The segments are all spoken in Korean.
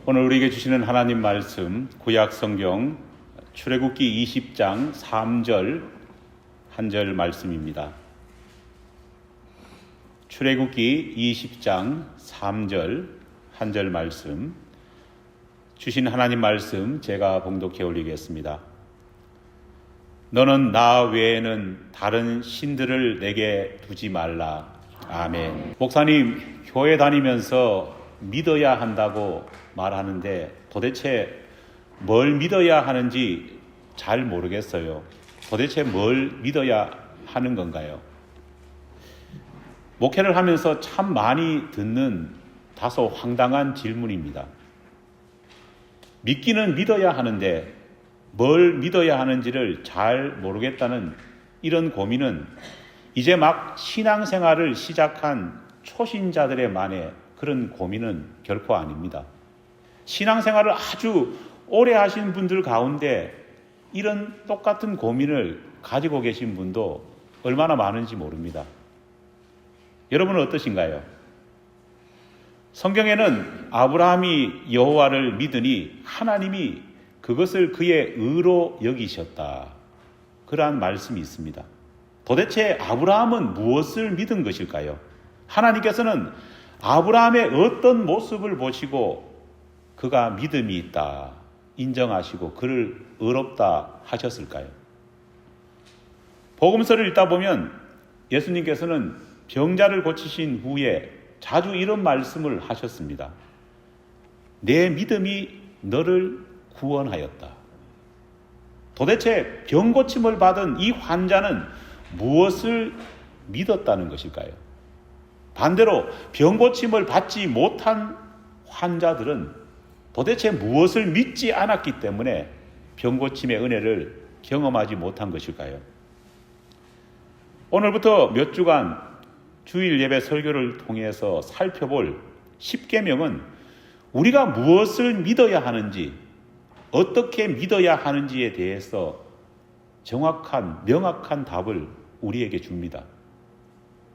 오늘 우리에게 주시는 하나님 말씀 구약 성경 출애굽기 20장 3절 한 절 말씀입니다. 출애굽기 20장 3절 한 절 말씀, 주신 하나님 말씀 제가 봉독해 올리겠습니다. 너는 나 외에는 다른 신들을 내게 두지 말라. 아멘. 목사님, 교회 다니면서 믿어야 한다고 말하는데 도대체 뭘 믿어야 하는지 잘 모르겠어요. 도대체 뭘 믿어야 하는 건가요? 목회를 하면서 참 많이 듣는 다소 황당한 질문입니다. 믿기는 믿어야 하는데 뭘 믿어야 하는지를 잘 모르겠다는 이런 고민은 이제 막 신앙생활을 시작한 초신자들의 만의 그런 고민은 결코 아닙니다. 신앙생활을 아주 오래 하신 분들 가운데 이런 똑같은 고민을 가지고 계신 분도 얼마나 많은지 모릅니다. 여러분은 어떠신가요? 성경에는 아브라함이 여호와를 믿으니 하나님이 그것을 그의 의로 여기셨다, 그러한 말씀이 있습니다. 도대체 아브라함은 무엇을 믿은 것일까요? 하나님께서는 아브라함의 어떤 모습을 보시고 그가 믿음이 있다 인정하시고 그를 의롭다 하셨을까요? 복음서를 읽다 보면 예수님께서는 병자를 고치신 후에 자주 이런 말씀을 하셨습니다. 내 믿음이 너를 구원하였다. 도대체 병 고침을 받은 이 환자는 무엇을 믿었다는 것일까요? 반대로 병 고침을 받지 못한 환자들은 도대체 무엇을 믿지 않았기 때문에 병 고침의 은혜를 경험하지 못한 것일까요? 오늘부터 몇 주간 주일 예배 설교를 통해서 살펴볼 십계명은 우리가 무엇을 믿어야 하는지, 어떻게 믿어야 하는지에 대해서 정확한, 명확한 답을 우리에게 줍니다.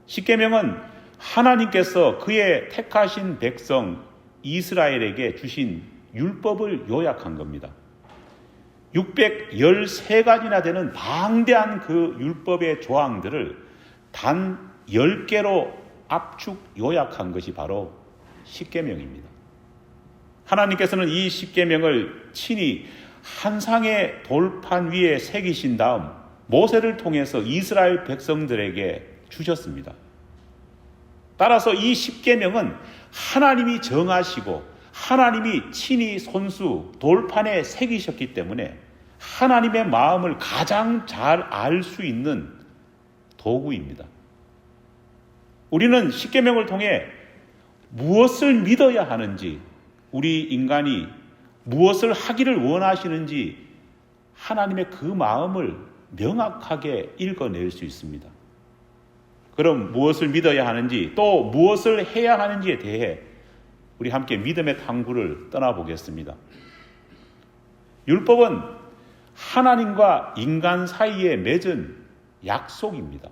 십계명은 하나님께서 그의 택하신 백성 이스라엘에게 주신 율법을 요약한 겁니다. 613가지나 되는 방대한 그 율법의 조항들을 단 10개로 압축 요약한 것이 바로 십계명입니다. 하나님께서는 이 십계명을 친히 한 상의 돌판 위에 새기신 다음 모세를 통해서 이스라엘 백성들에게 주셨습니다. 따라서 이 십계명은 하나님이 정하시고 하나님이 친히 손수 돌판에 새기셨기 때문에 하나님의 마음을 가장 잘 알 수 있는 도구입니다. 우리는 십계명을 통해 무엇을 믿어야 하는지, 우리 인간이 무엇을 하기를 원하시는지 하나님의 그 마음을 명확하게 읽어낼 수 있습니다. 그럼 무엇을 믿어야 하는지, 또 무엇을 해야 하는지에 대해 우리 함께 믿음의 탐구를 떠나보겠습니다. 율법은 하나님과 인간 사이에 맺은 약속입니다.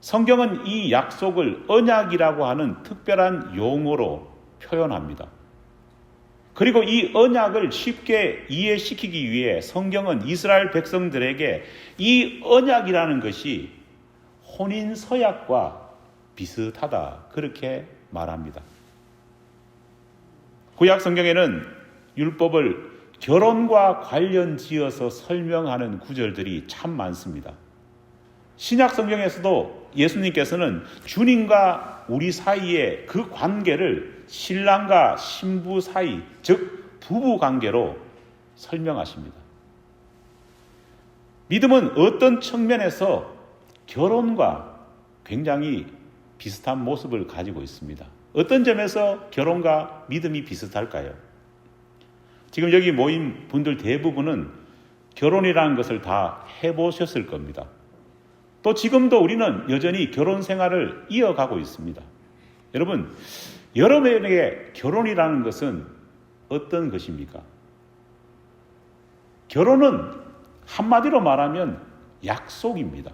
성경은 이 약속을 언약이라고 하는 특별한 용어로 표현합니다. 그리고 이 언약을 쉽게 이해시키기 위해 성경은 이스라엘 백성들에게 이 언약이라는 것이 혼인서약과 비슷하다, 그렇게 말합니다. 구약 성경에는 율법을 결혼과 관련 지어서 설명하는 구절들이 참 많습니다. 신약 성경에서도 예수님께서는 주님과 우리 사이의 그 관계를 신랑과 신부 사이, 즉 부부 관계로 설명하십니다. 믿음은 어떤 측면에서 결혼과 굉장히 비슷한 모습을 가지고 있습니다. 어떤 점에서 결혼과 믿음이 비슷할까요? 지금 여기 모인 분들 대부분은 결혼이라는 것을 다 해보셨을 겁니다. 또 지금도 우리는 여전히 결혼 생활을 이어가고 있습니다. 여러분, 여러분에게 결혼이라는 것은 어떤 것입니까? 결혼은 한마디로 말하면 약속입니다.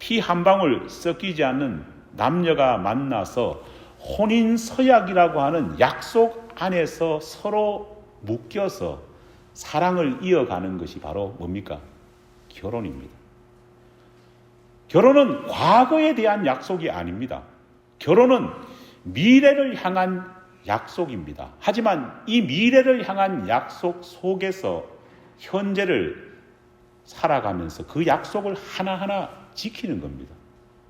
피 한 방울 섞이지 않는 남녀가 만나서 혼인서약이라고 하는 약속 안에서 서로 묶여서 사랑을 이어가는 것이 바로 뭡니까? 결혼입니다. 결혼은 과거에 대한 약속이 아닙니다. 결혼은 미래를 향한 약속입니다. 하지만 이 미래를 향한 약속 속에서 현재를 살아가면서 그 약속을 하나하나 지키는 겁니다.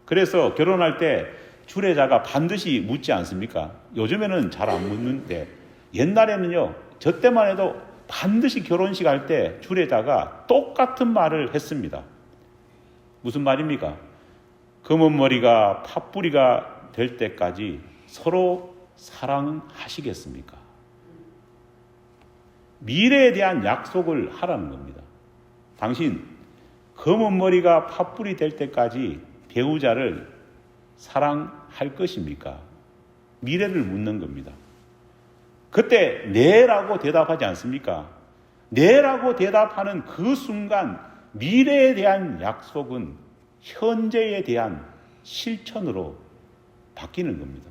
그래서 결혼할 때 주례자가 반드시 묻지 않습니까? 요즘에는 잘 안 묻는데 옛날에는요, 저 때만 해도 반드시 결혼식 할 때 주례자가 똑같은 말을 했습니다. 무슨 말입니까? 검은 머리가 팥뿌리가 될 때까지 서로 사랑하시겠습니까? 미래에 대한 약속을 하라는 겁니다. 당신 검은 머리가 팥뿌리 될 때까지 배우자를 사랑할 것입니까? 미래를 묻는 겁니다. 그때 네라고 대답하지 않습니까? 네라고 대답하는 그 순간 미래에 대한 약속은 현재에 대한 실천으로 바뀌는 겁니다.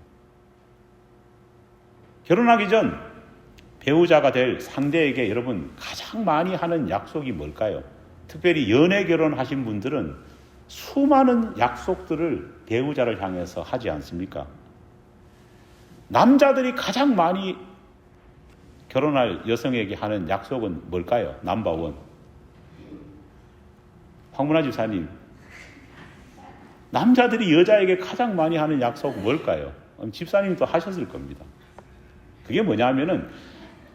결혼하기 전 배우자가 될 상대에게 여러분 가장 많이 하는 약속이 뭘까요? 특별히 연애 결혼하신 분들은 수많은 약속들을 배우자를 향해서 하지 않습니까? 남자들이 가장 많이 결혼할 여성에게 하는 약속은 뭘까요? 넘버원. 황문화 집사님, 남자들이 여자에게 가장 많이 하는 약속은 뭘까요? 집사님도 하셨을 겁니다. 그게 뭐냐면은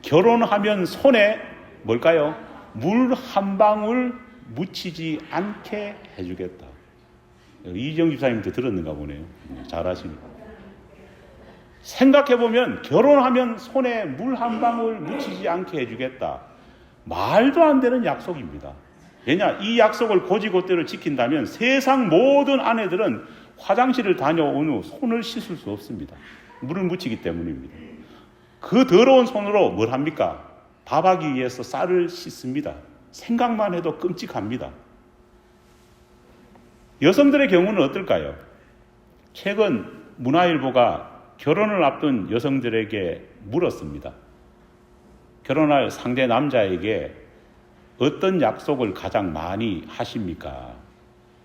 결혼하면 손에 뭘까요? 물 한 방울 묻히지 않게 해주겠다. 이정 집사님도 들었는가 보네요. 잘하시네. 생각해보면 결혼하면 손에 물 한 방울 묻히지 않게 해주겠다. 말도 안 되는 약속입니다. 왜냐? 이 약속을 곧이곧대로 지킨다면 세상 모든 아내들은 화장실을 다녀온 후 손을 씻을 수 없습니다. 물을 묻히기 때문입니다. 그 더러운 손으로 뭘 합니까? 밥하기 위해서 쌀을 씻습니다. 생각만 해도 끔찍합니다. 여성들의 경우는 어떨까요? 최근 문화일보가 결혼을 앞둔 여성들에게 물었습니다. 결혼할 상대 남자에게 어떤 약속을 가장 많이 하십니까?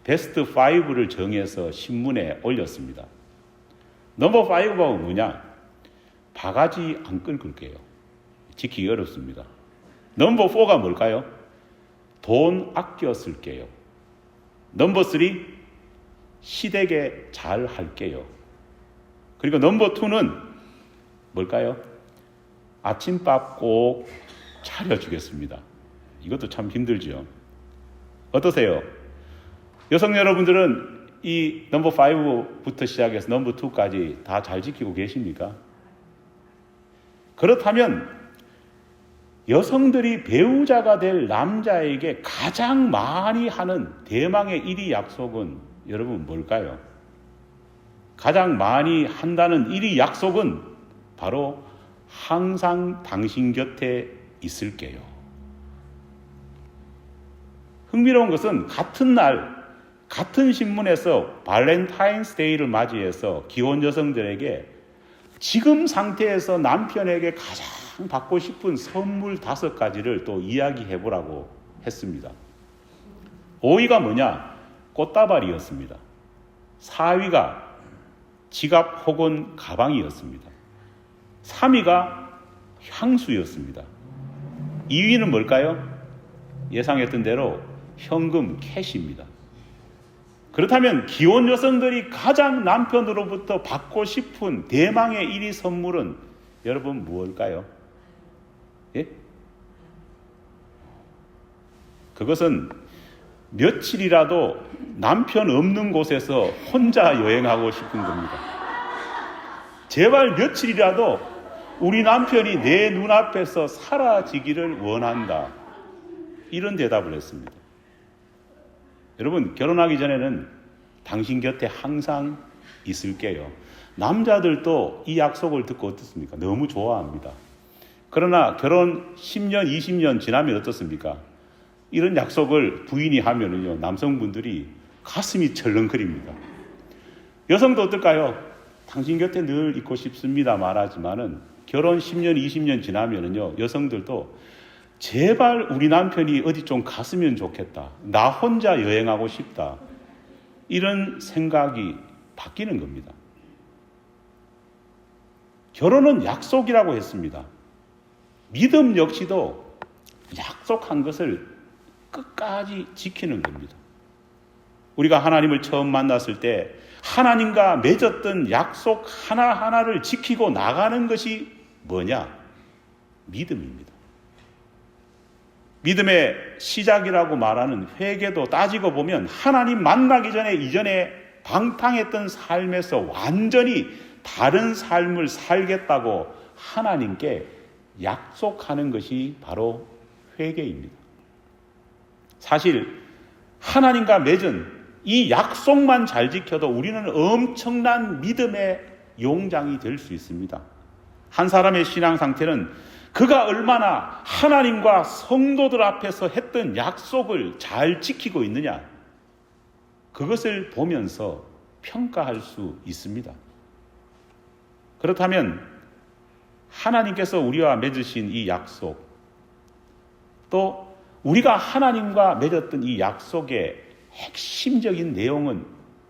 베스트 5를 정해서 신문에 올렸습니다. 넘버 5가 뭐냐? 바가지 안 긁을게요. 지키기 어렵습니다. 넘버 4가 뭘까요? 돈 아껴 쓸게요. 넘버 3, 시댁에 잘 할게요. 그리고 넘버 2는 뭘까요? 아침밥 꼭 차려주겠습니다. 이것도 참 힘들죠. 어떠세요? 여성 여러분들은 이 넘버 5부터 시작해서 넘버 2까지 다 잘 지키고 계십니까? 그렇다면 여성들이 배우자가 될 남자에게 가장 많이 하는 대망의 1위 약속은 여러분 뭘까요? 가장 많이 한다는 1위 약속은 바로 항상 당신 곁에 있을게요. 흥미로운 것은 같은 날 같은 신문에서 발렌타인스데이를 맞이해서 기혼 여성들에게 지금 상태에서 남편에게 가장 받고 싶은 선물 5가지를 또 이야기해 보라고 했습니다. 5위가 뭐냐? 꽃다발이었습니다. 4위가 지갑 혹은 가방이었습니다. 3위가 향수였습니다. 2위는 뭘까요? 예상했던 대로 현금 캐시입니다. 그렇다면 기혼 여성들이 가장 남편으로부터 받고 싶은 대망의 1위 선물은 여러분 무엇일까요? 예? 그것은 며칠이라도 남편 없는 곳에서 혼자 여행하고 싶은 겁니다. 제발 며칠이라도 우리 남편이 내 눈앞에서 사라지기를 원한다. 이런 대답을 했습니다. 여러분, 결혼하기 전에는 당신 곁에 항상 있을게요. 남자들도 이 약속을 듣고 어떻습니까? 너무 좋아합니다. 그러나 결혼 10년, 20년 지나면 어떻습니까? 이런 약속을 부인이 하면은요, 남성분들이 가슴이 철렁거립니다. 여성도 어떨까요? 당신 곁에 늘 있고 싶습니다 말하지만은 결혼 10년, 20년 지나면은요, 여성들도 제발 우리 남편이 어디 좀 갔으면 좋겠다. 나 혼자 여행하고 싶다. 이런 생각이 바뀌는 겁니다. 결혼은 약속이라고 했습니다. 믿음 역시도 약속한 것을 끝까지 지키는 겁니다. 우리가 하나님을 처음 만났을 때 하나님과 맺었던 약속 하나하나를 지키고 나가는 것이 뭐냐? 믿음입니다. 믿음의 시작이라고 말하는 회개도 따지고 보면 하나님 만나기 전에 이전에 방탕했던 삶에서 완전히 다른 삶을 살겠다고 하나님께 약속하는 것이 바로 회개입니다. 사실 하나님과 맺은 이 약속만 잘 지켜도 우리는 엄청난 믿음의 용장이 될 수 있습니다. 한 사람의 신앙 상태는 그가 얼마나 하나님과 성도들 앞에서 했던 약속을 잘 지키고 있느냐, 그것을 보면서 평가할 수 있습니다. 그렇다면 하나님께서 우리와 맺으신 이 약속, 또 우리가 하나님과 맺었던 이 약속의 핵심적인 내용은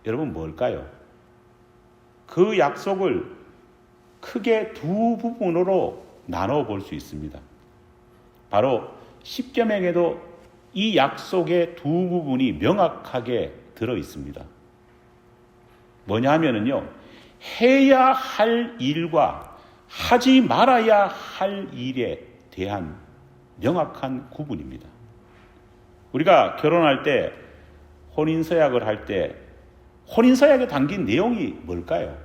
여러분 뭘까요? 그 약속을 크게 두 부분으로 나눠 볼 수 있습니다. 바로 십계명에도 이 약속의 두 부분이 명확하게 들어 있습니다. 뭐냐 하면은요, 해야 할 일과 하지 말아야 할 일에 대한 명확한 구분입니다. 우리가 결혼할 때, 혼인서약을 할 때 혼인서약에 담긴 내용이 뭘까요?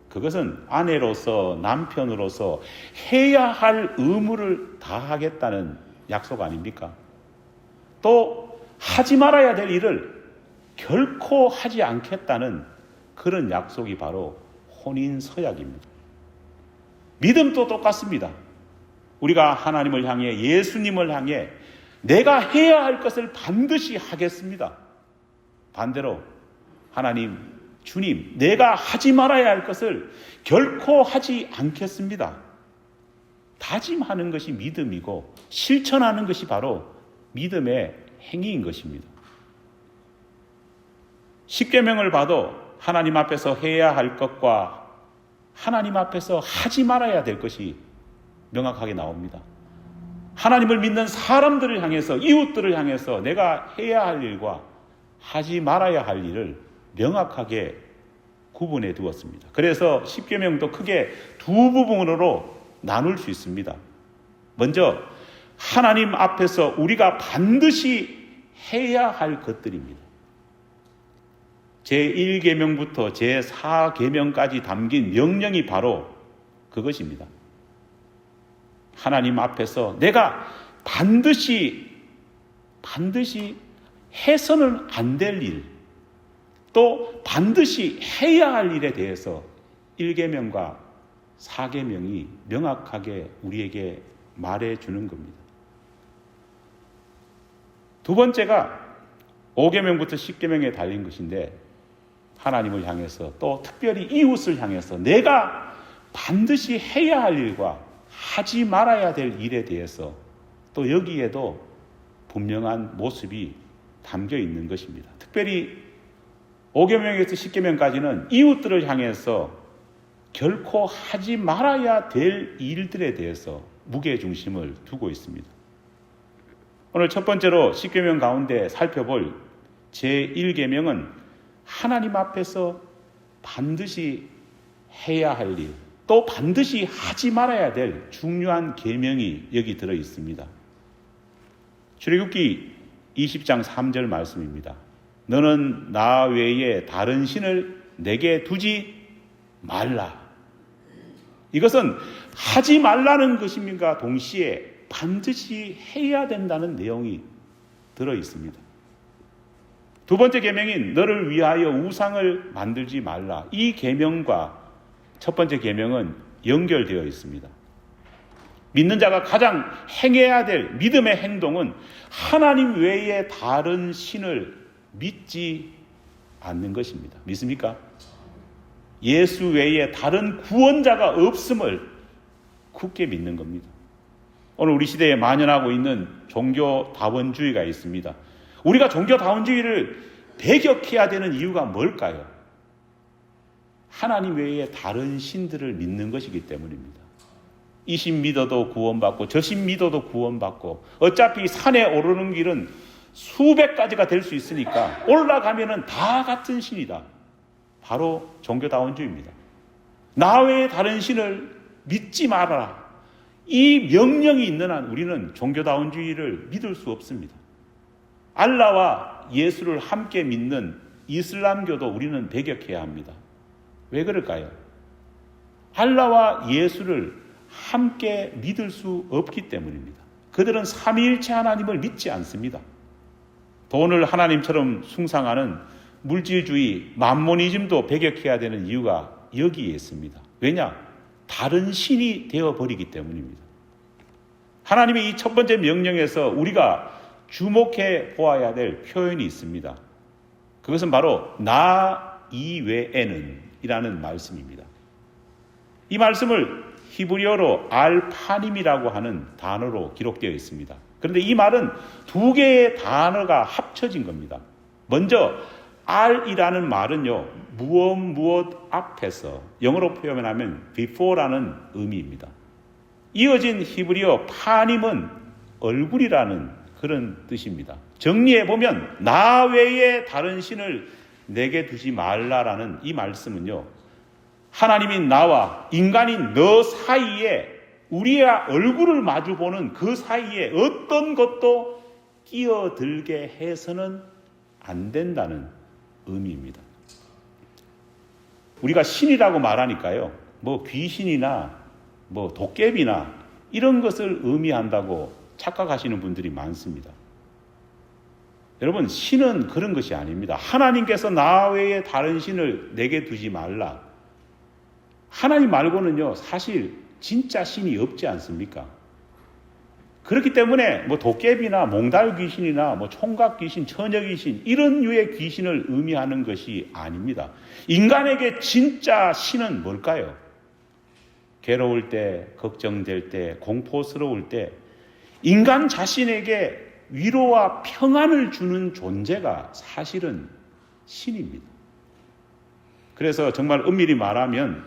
그것은 아내로서 남편으로서 해야 할 의무를 다하겠다는 약속 아닙니까? 또 하지 말아야 될 일을 결코 하지 않겠다는 그런 약속이 바로 혼인서약입니다. 믿음도 똑같습니다. 우리가 하나님을 향해, 예수님을 향해 내가 해야 할 것을 반드시 하겠습니다. 반대로 하나님, 주님, 내가 하지 말아야 할 것을 결코 하지 않겠습니다. 다짐하는 것이 믿음이고 실천하는 것이 바로 믿음의 행위인 것입니다. 십계명을 봐도 하나님 앞에서 해야 할 것과 하나님 앞에서 하지 말아야 될 것이 명확하게 나옵니다. 하나님을 믿는 사람들을 향해서, 이웃들을 향해서 내가 해야 할 일과 하지 말아야 할 일을 명확하게 구분해 두었습니다. 그래서 십계명도 크게 두 부분으로 나눌 수 있습니다. 먼저 하나님 앞에서 우리가 반드시 해야 할 것들입니다. 제1계명부터 제4계명까지 담긴 명령이 바로 그것입니다. 하나님 앞에서 내가 반드시 해서는 안 될 일, 또 반드시 해야 할 일에 대해서 1계명과 4계명이 명확하게 우리에게 말해주는 겁니다. 두 번째가 5계명부터 10계명에 달린 것인데, 하나님을 향해서 또 특별히 이웃을 향해서 내가 반드시 해야 할 일과 하지 말아야 될 일에 대해서 또 여기에도 분명한 모습이 담겨 있는 것입니다. 특별히 5계명에서 10계명까지는 이웃들을 향해서 결코 하지 말아야 될 일들에 대해서 무게중심을 두고 있습니다. 오늘 첫 번째로 10계명 가운데 살펴볼 제1계명은 하나님 앞에서 반드시 해야 할 일, 또 반드시 하지 말아야 될 중요한 계명이 여기 들어 있습니다. 출애굽기 20장 3절 말씀입니다. 너는 나 외에 다른 신을 내게 두지 말라. 이것은 하지 말라는 것입니까? 동시에 반드시 해야 된다는 내용이 들어 있습니다. 두 번째 계명인 너를 위하여 우상을 만들지 말라. 이 계명과 첫 번째 계명은 연결되어 있습니다. 믿는 자가 가장 행해야 될 믿음의 행동은 하나님 외에 다른 신을 믿지 않는 것입니다. 믿습니까? 예수 외에 다른 구원자가 없음을 굳게 믿는 겁니다. 오늘 우리 시대에 만연하고 있는 종교다원주의가 있습니다. 우리가 종교다원주의를 배격해야 되는 이유가 뭘까요? 하나님 외에 다른 신들을 믿는 것이기 때문입니다. 이 신 믿어도 구원받고 저 신 믿어도 구원받고 어차피 산에 오르는 길은 수백 가지가 될 수 있으니까 올라가면은 다 같은 신이다. 바로 종교다원주의입니다. 나 외에 다른 신을 믿지 말아라. 이 명령이 있는 한 우리는 종교다원주의를 믿을 수 없습니다. 알라와 예수를 함께 믿는 이슬람교도 우리는 배격해야 합니다. 왜 그럴까요? 알라와 예수를 함께 믿을 수 없기 때문입니다. 그들은 삼위일체 하나님을 믿지 않습니다. 돈을 하나님처럼 숭상하는 물질주의, 맘모니즘도 배격해야 되는 이유가 여기에 있습니다. 왜냐? 다른 신이 되어버리기 때문입니다. 하나님의 이 첫 번째 명령에서 우리가 주목해 보아야 될 표현이 있습니다. 그것은 바로 나 이외에는 이라는 말씀입니다. 이 말씀을 히브리어로 알파님이라고 하는 단어로 기록되어 있습니다. 그런데 이 말은 두 개의 단어가 합쳐진 겁니다. 먼저 알이라는 말은요, 무엇 앞에서 영어로 표현하면 before라는 의미입니다. 이어진 히브리어 파님은 얼굴이라는 그런 뜻입니다. 정리해보면 나 외에 다른 신을 내게 두지 말라라는 이 말씀은요, 하나님인 나와 인간인 너 사이에 우리의 얼굴을 마주보는 그 사이에 어떤 것도 끼어들게 해서는 안 된다는 의미입니다. 우리가 신이라고 말하니까요, 뭐 귀신이나 뭐 도깨비나 이런 것을 의미한다고 착각하시는 분들이 많습니다. 여러분, 신은 그런 것이 아닙니다. 하나님께서 나 외에 다른 신을 내게 두지 말라. 하나님 말고는요, 사실 진짜 신이 없지 않습니까? 그렇기 때문에 뭐 도깨비나 몽달 귀신이나 뭐 총각 귀신, 처녀 귀신 이런 류의 귀신을 의미하는 것이 아닙니다. 인간에게 진짜 신은 뭘까요? 괴로울 때, 걱정될 때, 공포스러울 때 인간 자신에게 위로와 평안을 주는 존재가 사실은 신입니다. 그래서 정말 엄밀히 말하면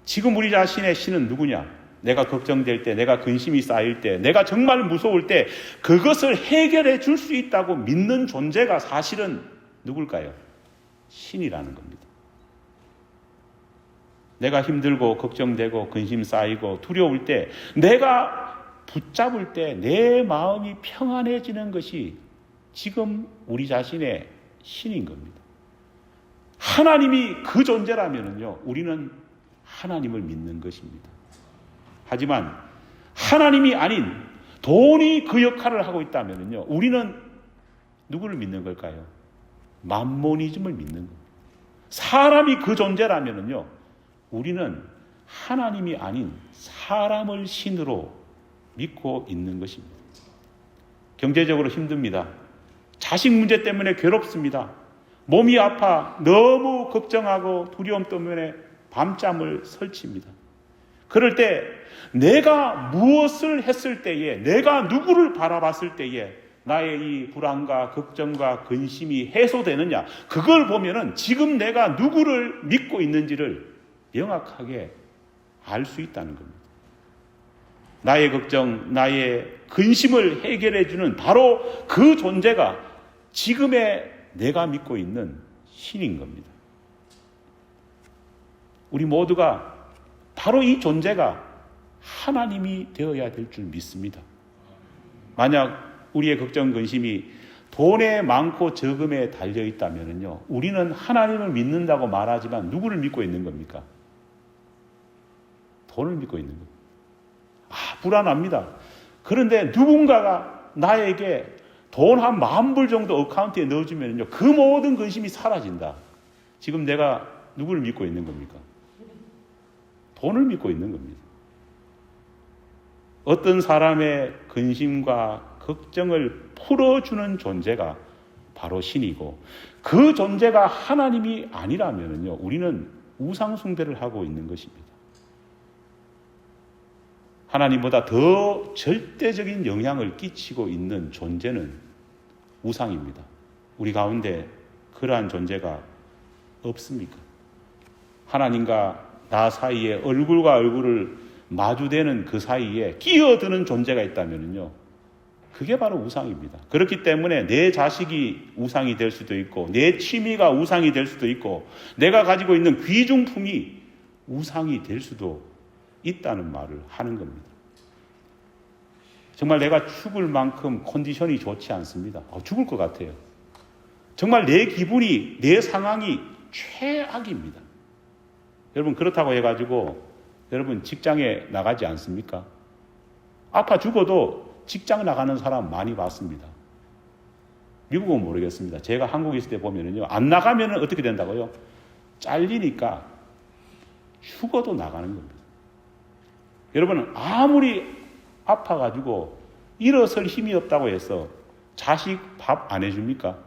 지금 우리 자신의 신은 누구냐? 내가 걱정될 때, 내가 근심이 쌓일 때, 내가 정말 무서울 때 그것을 해결해 줄 수 있다고 믿는 존재가 사실은 누굴까요? 신이라는 겁니다. 내가 힘들고 걱정되고 근심 쌓이고 두려울 때, 내가 붙잡을 때 내 마음이 평안해지는 것이 지금 우리 자신의 신인 겁니다. 하나님이 그 존재라면요, 우리는 하나님을 믿는 것입니다. 하지만 하나님이 아닌 돈이 그 역할을 하고 있다면요, 우리는 누구를 믿는 걸까요? 맘모니즘을 믿는 겁니다. 사람이 그 존재라면요, 우리는 하나님이 아닌 사람을 신으로 믿고 있는 것입니다. 경제적으로 힘듭니다. 자식 문제 때문에 괴롭습니다. 몸이 아파 너무 걱정하고 두려움 때문에 밤잠을 설칩니다. 그럴 때 내가 무엇을 했을 때에, 내가 누구를 바라봤을 때에 나의 이 불안과 걱정과 근심이 해소되느냐, 그걸 보면은 지금 내가 누구를 믿고 있는지를 명확하게 알 수 있다는 겁니다. 나의 걱정, 나의 근심을 해결해 주는 바로 그 존재가 지금의 내가 믿고 있는 신인 겁니다. 우리 모두가 바로 이 존재가 하나님이 되어야 될 줄 믿습니다. 만약 우리의 걱정, 근심이 돈에 많고 적음에 달려 있다면요, 우리는 하나님을 믿는다고 말하지만 누구를 믿고 있는 겁니까? 돈을 믿고 있는 겁니다. 불안합니다. 그런데 누군가가 나에게 돈 한 10,000불 정도 어카운트에 넣어주면요, 그 모든 근심이 사라진다. 지금 내가 누구를 믿고 있는 겁니까? 돈을 믿고 있는 겁니다. 어떤 사람의 근심과 걱정을 풀어주는 존재가 바로 신이고, 그 존재가 하나님이 아니라면요, 우리는 우상숭배를 하고 있는 것입니다. 하나님보다 더 절대적인 영향을 끼치고 있는 존재는 우상입니다. 우리 가운데 그러한 존재가 없습니까? 하나님과 나 사이에 얼굴과 얼굴을 마주대는 그 사이에 끼어드는 존재가 있다면요, 그게 바로 우상입니다. 그렇기 때문에 내 자식이 우상이 될 수도 있고, 내 취미가 우상이 될 수도 있고, 내가 가지고 있는 귀중품이 우상이 될 수도 있다는 말을 하는 겁니다. 정말 내가 죽을 만큼 컨디션이 좋지 않습니다. 죽을 것 같아요. 정말 내 기분이, 내 상황이 최악입니다. 여러분, 그렇다고 해가지고 여러분 직장에 나가지 않습니까? 아파 죽어도 직장 나가는 사람 많이 봤습니다. 미국은 모르겠습니다. 제가 한국에 있을 때 보면은요, 안 나가면 어떻게 된다고요? 잘리니까 죽어도 나가는 겁니다. 여러분, 아무리 아파가지고 일어설 힘이 없다고 해서 자식 밥 안 해줍니까?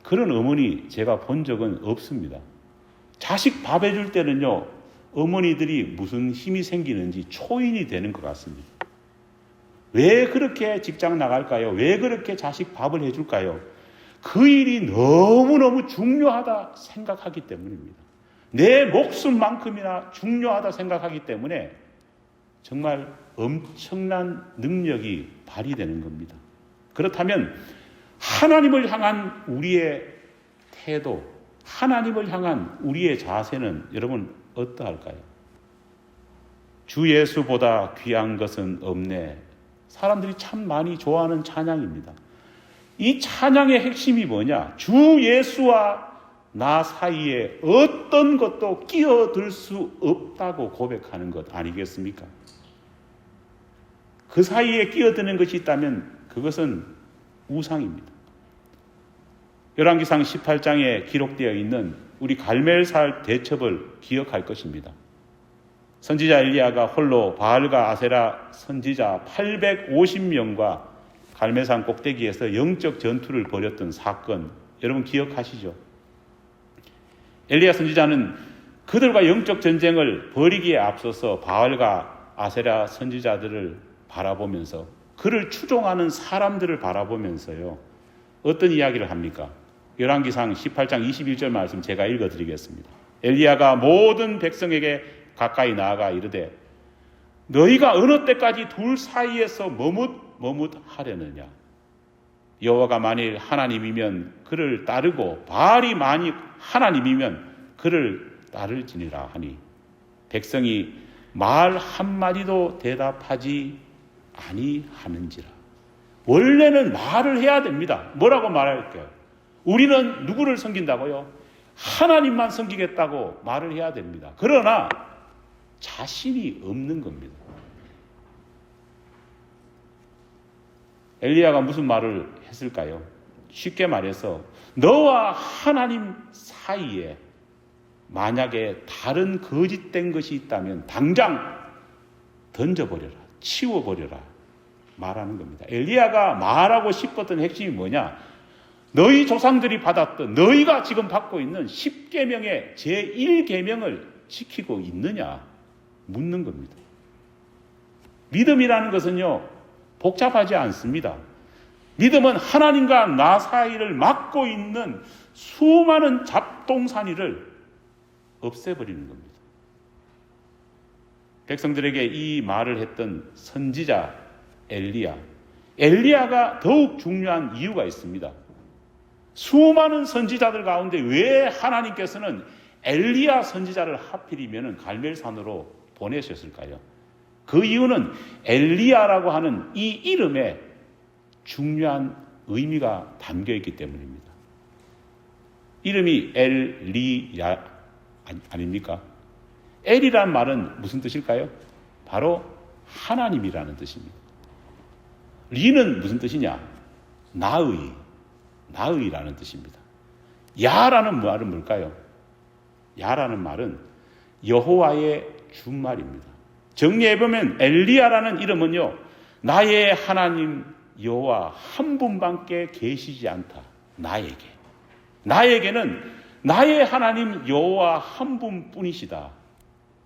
그런 어머니 제가 본 적은 없습니다. 자식 밥 해줄 때는요, 어머니들이 무슨 힘이 생기는지 초인이 되는 것 같습니다. 왜 그렇게 직장 나갈까요? 왜 그렇게 자식 밥을 해줄까요? 그 일이 너무너무 중요하다 생각하기 때문입니다. 내 목숨만큼이나 중요하다 생각하기 때문에 정말 엄청난 능력이 발휘되는 겁니다. 그렇다면 하나님을 향한 우리의 태도, 하나님을 향한 우리의 자세는 여러분 어떠할까요? 주 예수보다 귀한 것은 없네. 사람들이 참 많이 좋아하는 찬양입니다. 이 찬양의 핵심이 뭐냐? 주 예수와 나 사이에 어떤 것도 끼어들 수 없다고 고백하는 것 아니겠습니까? 그 사이에 끼어드는 것이 있다면 그것은 우상입니다. 열왕기상 18장에 기록되어 있는 우리 갈멜살 대첩을 기억할 것입니다. 선지자 엘리야가 홀로 바알과 아세라 선지자 850명과 갈멜산 꼭대기에서 영적 전투를 벌였던 사건, 여러분 기억하시죠? 엘리야 선지자는 그들과 영적 전쟁을 벌이기에 앞서서 바알과 아세라 선지자들을 바라보면서, 그를 추종하는 사람들을 바라보면서요, 어떤 이야기를 합니까? 열왕기상 18장 21절 말씀 제가 읽어드리겠습니다. 엘리야가 모든 백성에게 가까이 나아가 이르되 너희가 어느 때까지 둘 사이에서 머뭇하려느냐? 여호와가 만일 하나님이면 그를 따르고 바알이 만일 하나님이면 그를 따를지니라 하니 백성이 말 한마디도 대답하지 아니하는지라. 원래는 말을 해야 됩니다. 뭐라고 말할까요? 우리는 누구를 섬긴다고요? 하나님만 섬기겠다고 말을 해야 됩니다. 그러나 자신이 없는 겁니다. 엘리야가 무슨 말을 했을까요? 쉽게 말해서 너와 하나님 사이에 만약에 다른 거짓된 것이 있다면 당장 던져버려라, 치워버려라 말하는 겁니다. 엘리야가 말하고 싶었던 핵심이 뭐냐? 너희 조상들이 받았던, 너희가 지금 받고 있는 10계명의 제1계명을 지키고 있느냐 묻는 겁니다. 믿음이라는 것은요, 복잡하지 않습니다. 믿음은 하나님과 나 사이를 막고 있는 수많은 잡동사니를 없애버리는 겁니다. 백성들에게 이 말을 했던 선지자 엘리야가 더욱 중요한 이유가 있습니다. 수많은 선지자들 가운데 왜 하나님께서는 엘리야 선지자를 하필이면 갈멜산으로 보내셨을까요? 그 이유는 엘리야라고 하는 이 이름에 중요한 의미가 담겨 있기 때문입니다. 이름이 엘리야 아닙니까? 엘이란 말은 무슨 뜻일까요? 바로 하나님이라는 뜻입니다. 리는 무슨 뜻이냐? 나의라는 뜻입니다. 야라는 말은 뭘까요? 야라는 말은 여호와의 준말입니다. 정리해보면 엘리야라는 이름은요, 나의 하나님 여호와 한 분밖에 계시지 않다. 나에게는 나의 하나님 여호와 한 분뿐이시다.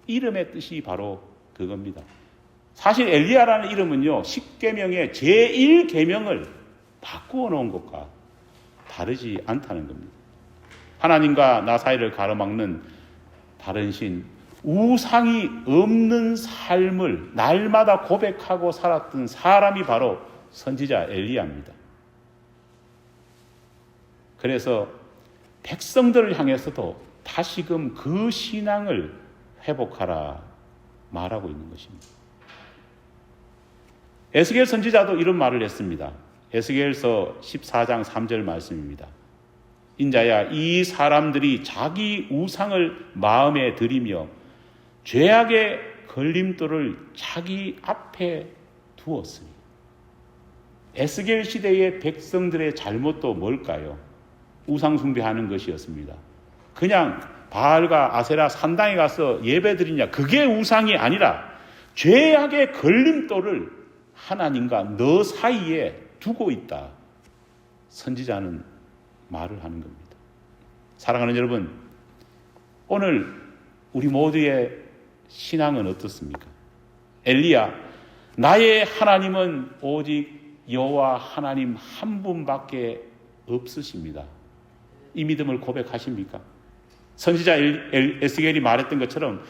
이름의 뜻이 바로 그겁니다. 사실 엘리야라는 이름은요, 10계명의 제1계명을 바꾸어 놓은 것과 다르지 않다는 겁니다. 하나님과 나 사이를 가로막는 다른 신, 우상이 없는 삶을 날마다 고백하고 살았던 사람이 바로 선지자 엘리야입니다. 그래서 백성들을 향해서도 다시금 그 신앙을 회복하라 말하고 있는 것입니다. 에스겔 선지자도 이런 말을 했습니다. 에스겔서 14장 3절 말씀입니다. 인자야, 이 사람들이 자기 우상을 마음에 들이며 죄악의 걸림돌을 자기 앞에 두었으니. 에스겔 시대의 백성들의 잘못도 뭘까요? 우상 숭배하는 것이었습니다. 그냥 바알과 아세라 산당에 가서 예배 드리냐, 그게 우상이 아니라 죄악의 걸림돌을 하나님과 너 사이에 두고 있다. 선지자는 말을 하는 겁니다. 사랑하는 여러분, 오늘 우리 모두의 신앙은 어떻습니까? 엘리야, 나의 하나님은 오직 여호와 하나님 한 분밖에 없으십니다. 이 믿음을 고백하십니까? 선지자 에스겔이 말했던 것처럼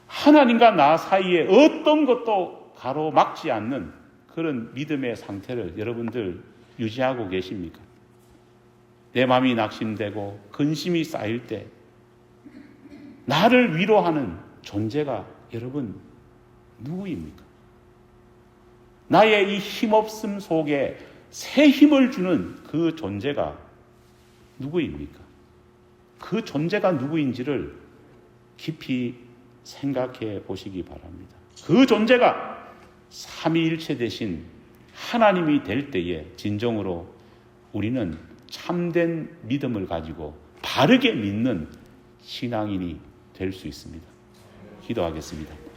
하나님과 나 사이에 어떤 것도 가로막지 않는 그런 믿음의 상태를 여러분들 유지하고 계십니까? 내 마음이 낙심되고 근심이 쌓일 때 나를 위로하는 존재가 여러분 누구입니까? 나의 이 힘없음 속에 새 힘을 주는 그 존재가 누구입니까? 그 존재가 누구인지를 깊이 생각해 보시기 바랍니다. 그 존재가 삼위일체 되신 하나님이 될 때에 진정으로 우리는 참된 믿음을 가지고 바르게 믿는 신앙인이 될 수 있습니다. 기도하겠습니다.